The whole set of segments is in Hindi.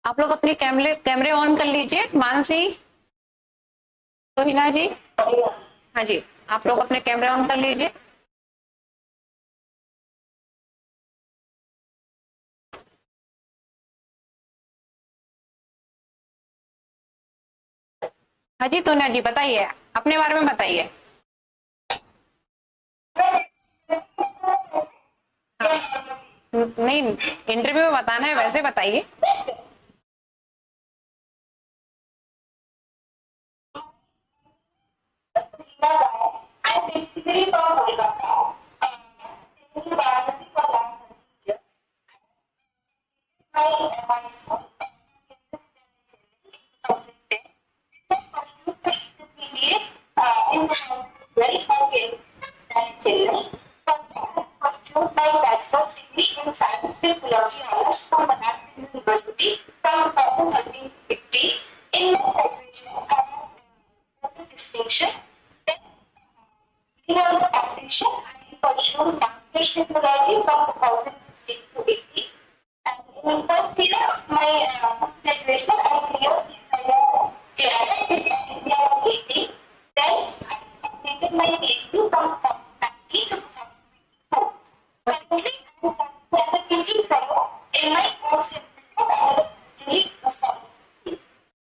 आप लोग अपने कैमरे कैमरे ऑन कर लीजिए। मानसी, सोहिना जी, हाँ जी, आप लोग अपने कैमरे ऑन कर लीजिए। हाँ जी, तूने जी बताइए, अपने बारे में बताइए। नहीं, इंटरव्यू में बताना है, वैसे बताइए।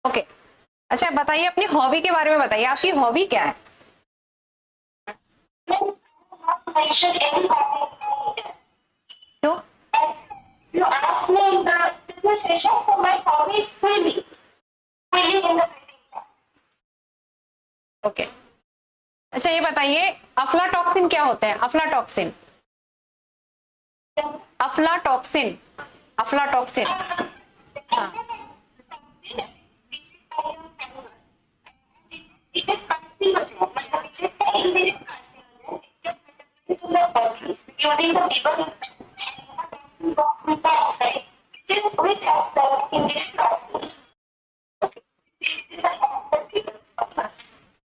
ओके, अच्छा बताइए, अपनी हॉबी के बारे में बताइए, आपकी हॉबी क्या है? क्यों? ओके, अच्छा ये बताइए, अफ्लाटॉक्सिन क्या होता है? Aflatoxin, aflatoxin, aflatoxin. हाँ,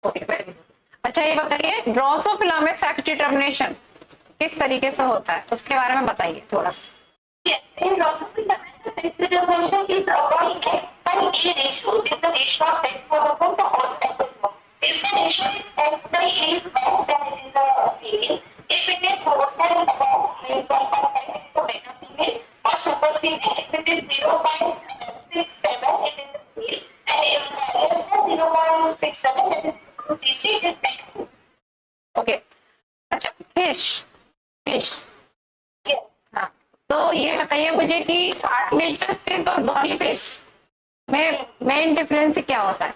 ओके, वेरी गुड। अच्छा ये बताइए, ड्रोसोफिला में सेक्स डिटर्मिनेशन किस तरीके से होता है, उसके बारे में बताइए थोड़ा सा। ओके, अच्छा फिश, फिश, हाँ, तो ये बताइए मुझे कि आर्टिफिशियल फिश और बॉडी फिश में मेन डिफरेंस क्या होता है?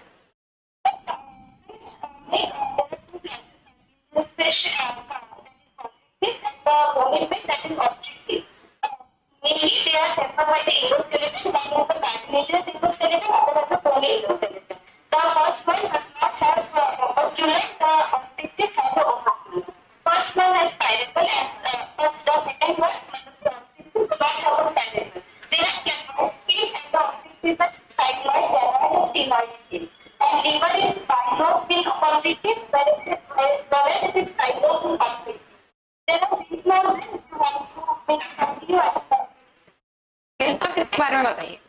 हिल्स ऑफ इसके बारे में बताइए,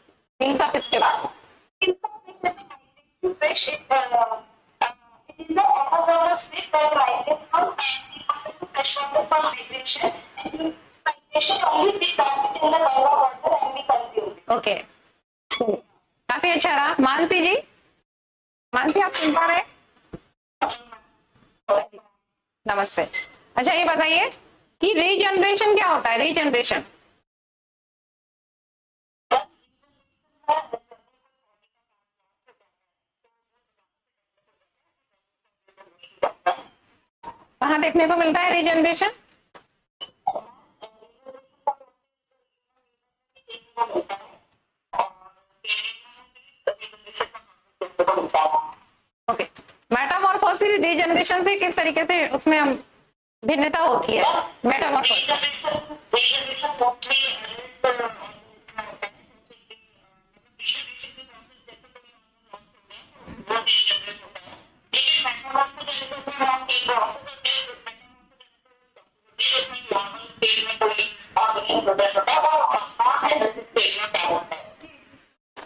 हिल्स ऑफ इसके बारे में। ओके, काफी अच्छा रहा। मानसी जी, मानसी आप सुन पा रहे हैं? नमस्ते। अच्छा ये बताइए कि रीजनरेशन क्या होता है? रीजनरेशन, कहाँ देखने को मिलता है रीजनरेशन? ओके, मेटामॉर्फोसिस रीजनरेशन से किस तरीके से उसमें हम भिन्नता होती है? Metamorphosis,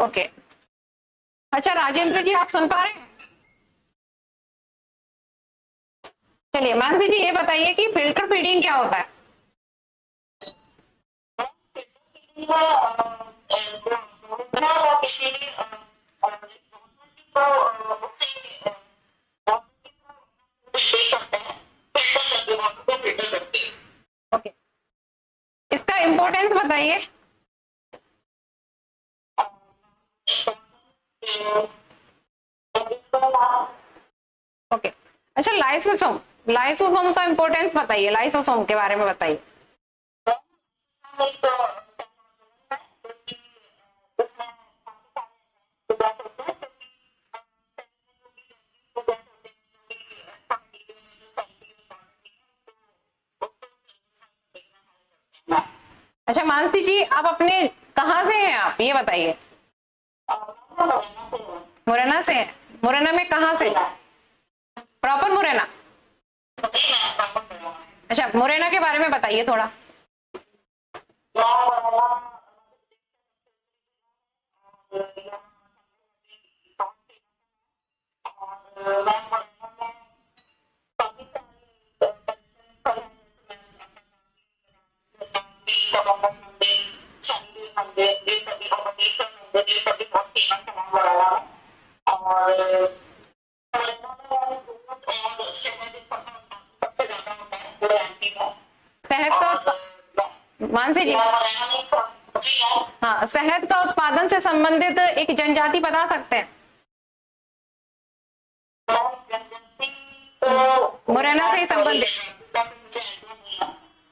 okay. अच्छा राजेंद्र जी आप सुन पा रहे हैं? चलिए मानसी जी ये बताइए कि फिल्टर फीडिंग क्या होता है? ओके, इसका इम्पोर्टेंस बताइए। ओके। अच्छा लाइसोसोम, लाइसोसोम का इम्पोर्टेंस बताइए, लाइसोसोम के बारे में बताइए। अच्छा मानसी जी आप अपने कहाँ से हैं, आप ये बताइए। मुरैना से हैं? मुरैना में कहाँ से? प्रॉपर मुरैना? अच्छा मुरैना के बारे में बताइए थोड़ा। शहद का मानसी जी, हाँ शहद का उत्पादन से संबंधित एक जनजाति बता सकते हैं? मुरैना से संबंधित,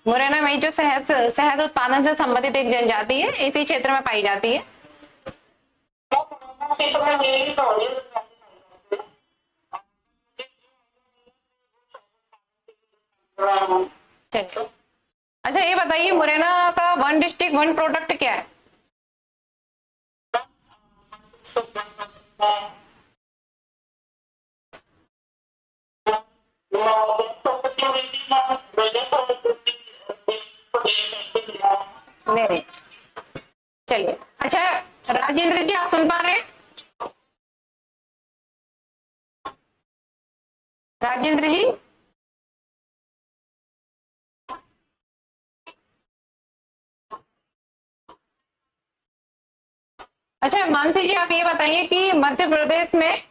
मुरैना में जो शहद शहद उत्पादन से संबंधित एक जनजाति है, इसी क्षेत्र में पाई जाती है। चलिए अच्छा ये बताइए मुरैना का वन डिस्ट्रिक्ट वन प्रोडक्ट क्या है? नहीं, चलिए अच्छा राजेंद्र जी आप सुन पा रहे हैं? राजेंद्र जी अच्छा मानसी जी आप ये बताइए कि मध्य प्रदेश में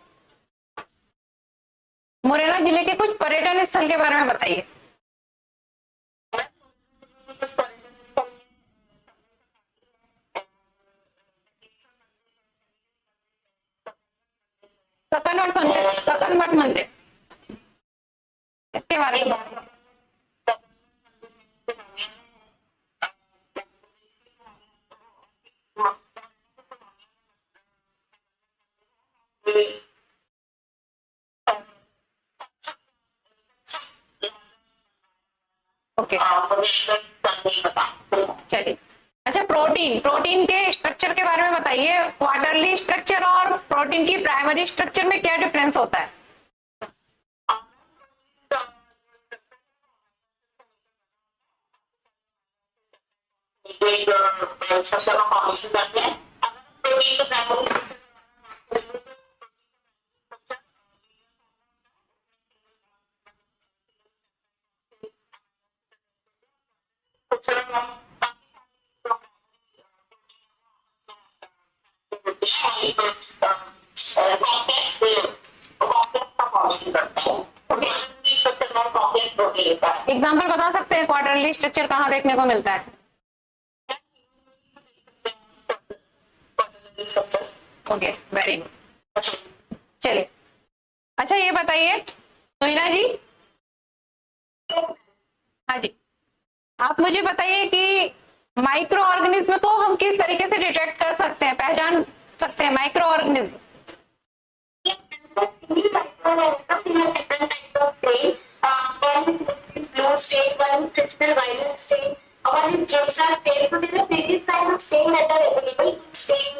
मुरैना जिले के कुछ पर्यटन स्थल के बारे में बताइए। ककन मठ मंदिर, ककन मठ मंदिर, इसके बारे में। ओके चलिए अच्छा प्रोटीन, प्रोटीन के स्ट्रक्चर के बारे में बताइए। क्वार्टरली स्ट्रक्चर और प्रोटीन की प्राइमरी स्ट्रक्चर में क्या डिफरेंस होता है? एग्जाम्पल बता सकते हैं क्वार्टरली स्ट्रक्चर कहाँ देखने को मिलता है? Okay very good. चलिए अच्छा ये बताइए सोइना जी, हाँ जी आप मुझे बताइए कि माइक्रो ऑर्गेनिज्म को हम किस तरीके से डिटेक्ट कर सकते हैं, पहचान सकते हैं micro organism? state, one crystal violet state, one is gypsum state. So there are various kinds of stain that are available to stain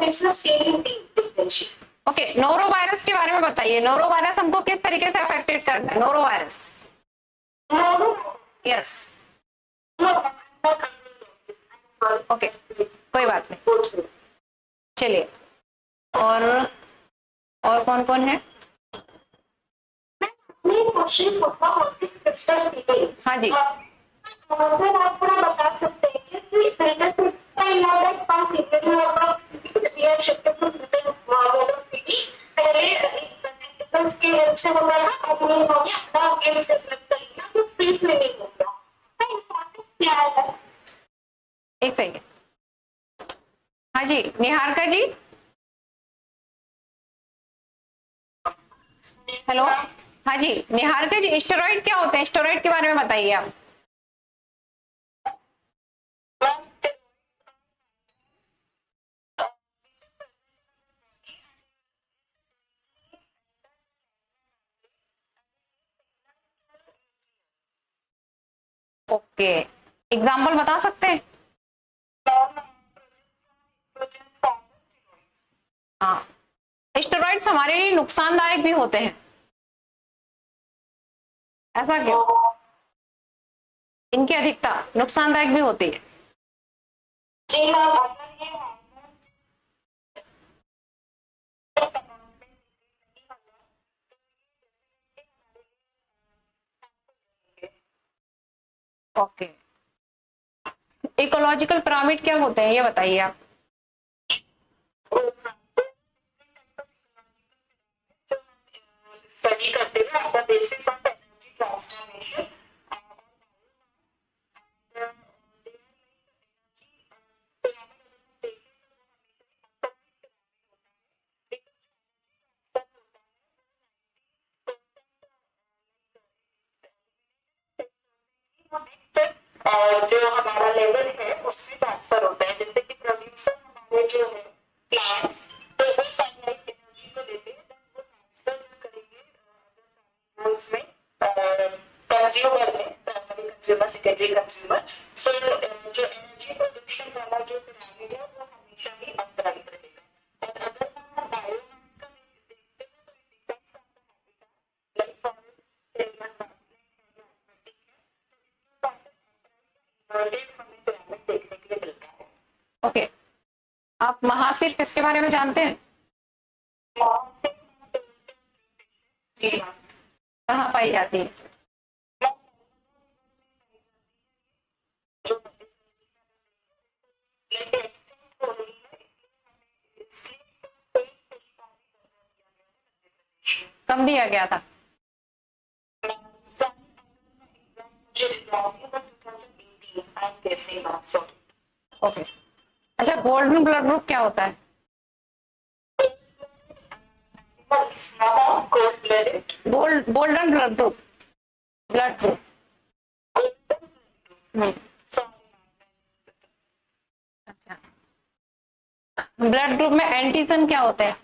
it's a staining differentiate. Okay noro virus के बारे में बताइए। नोरो वायरस हमको किस तरीके से अफेक्टेड करता है? नोरो वायरस, यस ओके, कोई बात नहीं, चलिए। और कौन कौन है? Question crystal detail. हाँ जी, सर आप थोड़ा बता सकते हैं कि क्रिस्टल का इलाज पास इतने real shift to crystal PT पहले प्रैक्टिकल्स के हेल्प से होगा ना, अब ये हो गया अपना गेम से कर लिया तो फीस में नहीं हो गया। तो इंपॉर्टेंट क्या है? एक सेकेंड। हाँ जी, निहारिका जी, हेलो। हाँ जी, निहारिका जी, स्टेरॉइड क्या होते हैं? स्टेरॉइड के बारे में बताइए आप। ओके, एग्जाम्पल बता सकते हैं? हाँ, स्टेरॉइड्स हमारे लिए नुकसानदायक भी होते हैं, ऐसा क्यों? इनकी अधिकता नुकसानदायक भी होती है। जी मैम, ओके, इकोलॉजिकल पिरामिड क्या होते हैं ये बताइए आप। स्टडी करते हुए आपका बेसिक्स ऑफ एनर्जी ट्रांसफॉर्मेशन और जो हमारा लेवल है उसमें ट्रांसफर होता है। जैसे कि प्रोड्यूसर हमारे जो है प्लांट्स, तो वो सनलाइट एनर्जी को लेते हैं, वो ट्रांसफर करेंगे उसमें कंज्यूमर में, प्राइमरी कंज्यूमर, सेकेंडरी कंज्यूमर। सो जो एनर्जी प्रोडक्शन वाला जो पिरामिड है वो हमेशा ही अपराइट रहेगा। और अगर हम बायोमास का देखते हैं तो it depends on the habitat, like forest area हमें पिरामिड देखने के लिए मिलता है। ओके, आप महासिर किसके बारे में जानते हैं? जी कहाँ पाई जाती है? कब दिया गया था? ओके, अच्छा, गोल्डन ब्लड ग्रुप क्या होता है? Golden blood group, blood group. अच्छा, ब्लड ग्रुप में एंटीजन क्या होते हैं?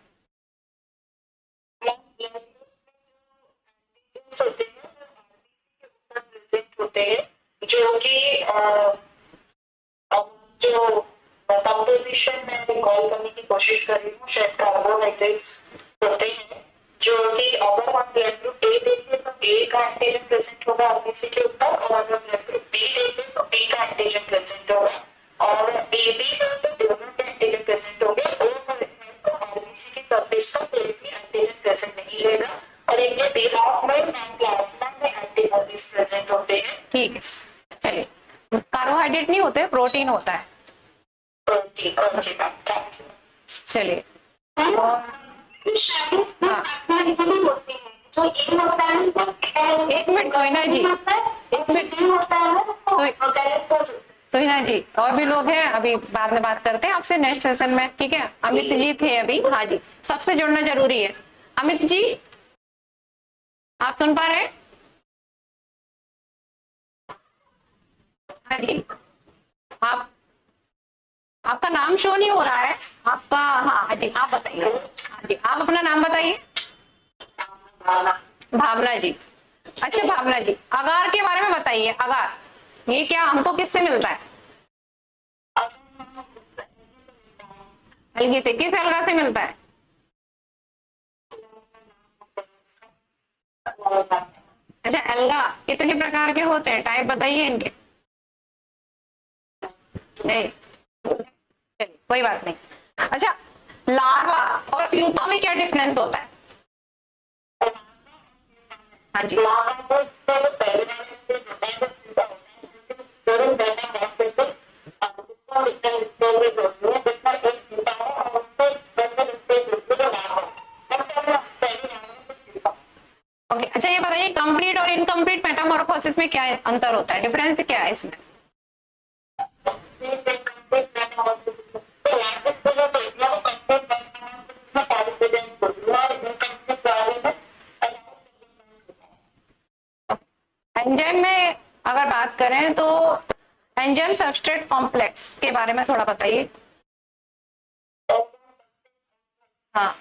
जो कि अब जो कंपोजिशन में रिकॉल करने की कोशिश कर रही हूँ, शायद कार्बोहाइड्रेट्स होते हैं जो कि अगर हम ब्लड ग्रुप ए देखें तो ए का एंटीजन प्रेजेंट होगा आरबीसी के ऊपर, और अगर ब्लड ग्रुप बी देखें तो बी का एंटीजन प्रेजेंट होगा, और ए बी है तो दोनों के एंटीजन प्रेजेंट होंगे। ओ है तो आरबीसी की सरफेस पर कोई भी एंटीजन प्रेजेंट नहीं रहेगा, और इनके बिहाफ में प्लाज्मा में एंटीबॉडीज प्रेजेंट होते हैं। ठीक है, चलिए, कार्बोहाइड्रेट नहीं होते, प्रोटीन होता है। चलिए, और हाँ, एक मिनट तोहिना जी, एक मिनट तोहिना जी, और भी लोग हैं, अभी बाद में बात करते हैं आपसे नेक्स्ट सेशन में, ठीक है? अमित जी थे अभी, हाँ जी, सबसे जुड़ना जरूरी है। अमित जी, आप सुन पा रहे हैं? हाँ जी, आप, आपका नाम शो नहीं हो रहा है आपका। हाँ जी, आप बताइए। हाँ जी, आप अपना नाम बताइए। भावना जी, अच्छा भावना जी, अगार के बारे में बताइए। अगार ये क्या, हमको किससे मिलता है? अलगी से, किस अलगा से मिलता है? अच्छा, अलगा कितने प्रकार के होते हैं, टाइप बताइए इनके। नहीं, चलिए कोई बात नहीं। अच्छा, लार्वा और प्यूपा में क्या डिफरेंस होता है? हाँ जी। ओके, अच्छा ये बताइए कंप्लीट और इनकम्प्लीट मेटामॉर्फोसिस में क्या अंतर होता है, डिफरेंस क्या है इसमें? एंजाइम में अगर बात करें तो एंजाइम सबस्ट्रेट कॉम्प्लेक्स के बारे में थोड़ा बताइए। हाँ,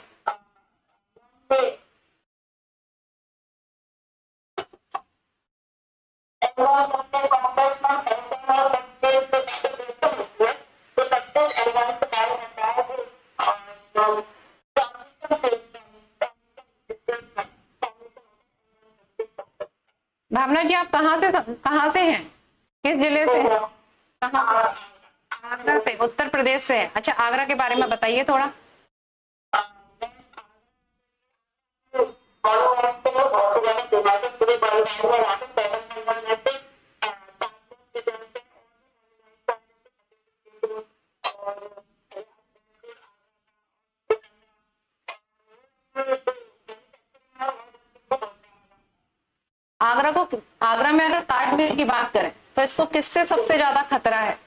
भावना जी आप कहाँ से हैं, किस जिले से हैं? कहाँ से? आगरा से, उत्तर प्रदेश से है। अच्छा, आगरा के बारे में बताइए थोड़ा। आगरा में अगर ताजमहल की बात करें तो इसको किससे सबसे ज्यादा खतरा है?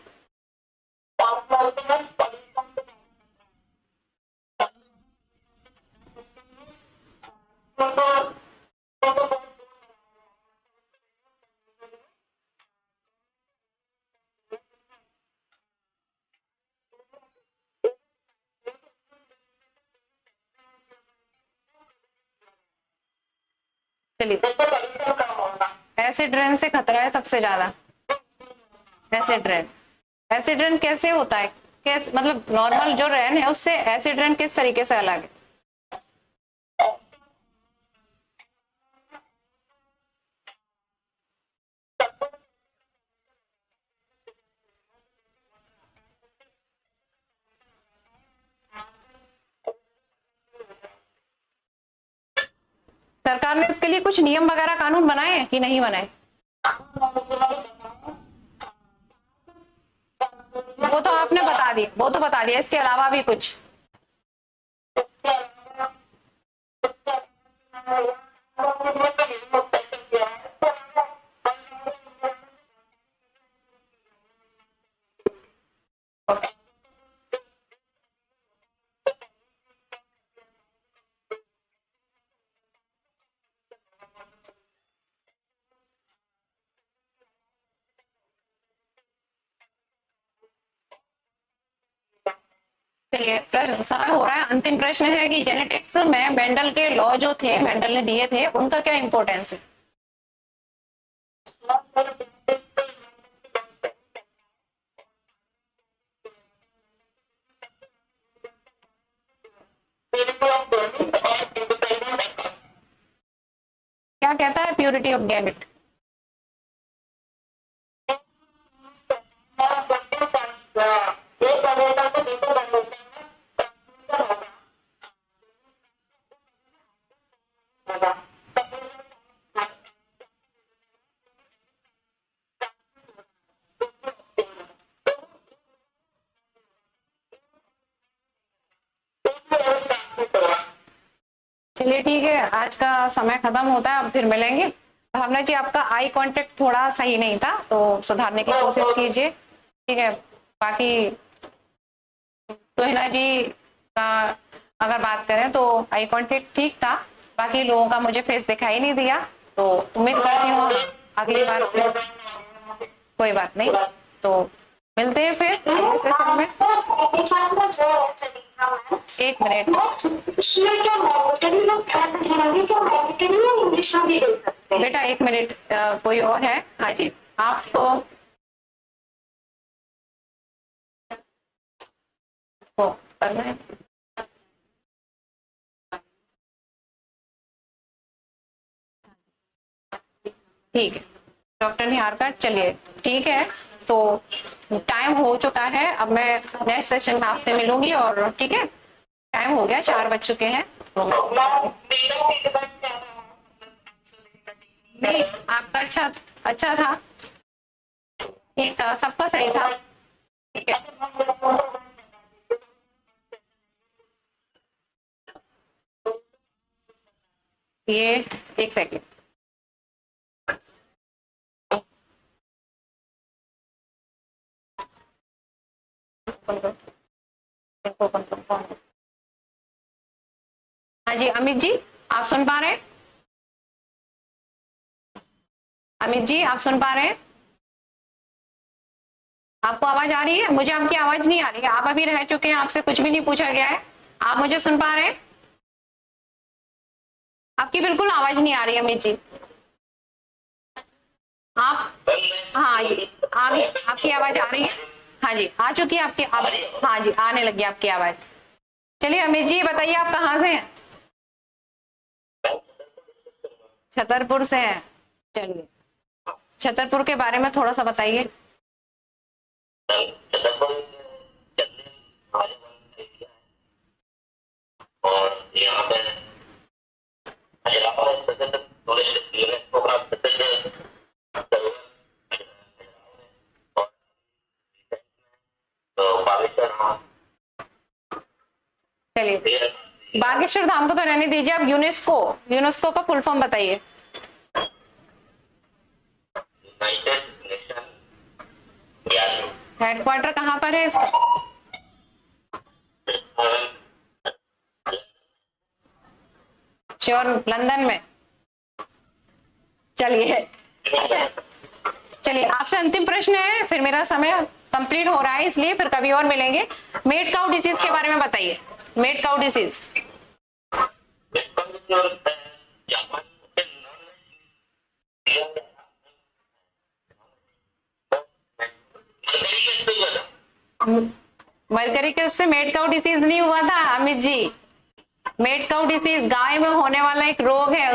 चलिए, एसिड रेन से खतरा है सबसे ज्यादा। एसिड रेन, एसिड रेन कैसे होता है, कैसे मतलब नॉर्मल जो रेन है उससे एसिड रेन किस तरीके से अलग है? सरकार ने इसके लिए कुछ नियम वगैरह कानून बनाए हैं कि नहीं बनाए? वो तो आपने बता दिया, वो तो बता दिया, इसके अलावा भी कुछ? चलिए, प्रश्न समय हो रहा है। अंतिम प्रश्न है कि जेनेटिक्स में मेंडल के लॉ जो थे, मेंडल ने दिए थे, उनका क्या इंपॉर्टेंस है? क्या कहता है प्यूरिटी ऑफ गैमेट? चलिए ठीक है, आज का समय खत्म होता है, अब फिर मिलेंगे। भावना जी आपका आई कांटेक्ट थोड़ा सही नहीं था, तो सुधारने की कोशिश कीजिए, ठीक है। बाकी तोहिना जी का अगर बात करें तो आई कांटेक्ट ठीक था, बाकी लोगों का मुझे फेस दिखाई नहीं दिया, तो उम्मीद करती हूँ अगली बार कोई बात नहीं, तो मिलते हैं फिर अगले सेशन में। एक मिनट, इसमें क्या मैंडेटरी लोग मैंडेटरी या इंग्लिश में भी दे सकते हैं? बेटा एक मिनट, कोई और है? हाँ जी, आपको करना है, ठीक है। डॉक्टर निहारकर, चलिए ठीक है। तो टाइम हो चुका है, अब मैं नेक्स्ट सेशन में आपसे मिलूंगी, और ठीक है, टाइम हो गया, 4 बज चुके हैं। तो मैम मेरा फीडबैक क्या रहा, मतलब आंसर देने का टेक्निक? नहीं, आपका अच्छा अच्छा था, ठीक था, सबका सही था, ठीक है। ये एक सेकेंड, हाँ जी अमित जी, आप सुन पा रहे हैं? अमित जी आप सुन पा रहे हैं? आपको आवाज आ रही है? मुझे आपकी आवाज नहीं आ रही है, आप अभी रह चुके हैं, आपसे कुछ भी नहीं पूछा गया है, आप मुझे सुन पा रहे हैं? आपकी बिल्कुल आवाज नहीं आ रही है अमित जी। आप, हाँ जी, आपकी आवाज आ रही है? हाँ जी आ चुकी है आपकी हाँ जी आने लगी आपकी आवाज। चलिए अमित जी बताइए, आप कहाँ से हैं? छतरपुर से हैं, चलिए छतरपुर के बारे में थोड़ा सा बताइए। और यहाँ पे चलिए बागेश्वर धाम को तो रहने दीजिए, आप यूनेस्को, यूनेस्को का फुल फॉर्म बताइए। हेडक्वार्टर कहाँ पर है इसका? श्योर, लंदन में। चलिए चलिए आपसे अंतिम प्रश्न है, फिर मेरा समय कंप्लीट हो रहा है, इसलिए फिर कभी और मिलेंगे। मेड काउ डिसीज के बारे में बताइए, मेड काउ डिसीज। मरकरी के उससे मेड काउ डिसीज नहीं हुआ था Amit ji, made cow disease गाय में होने वाला एक रोग है।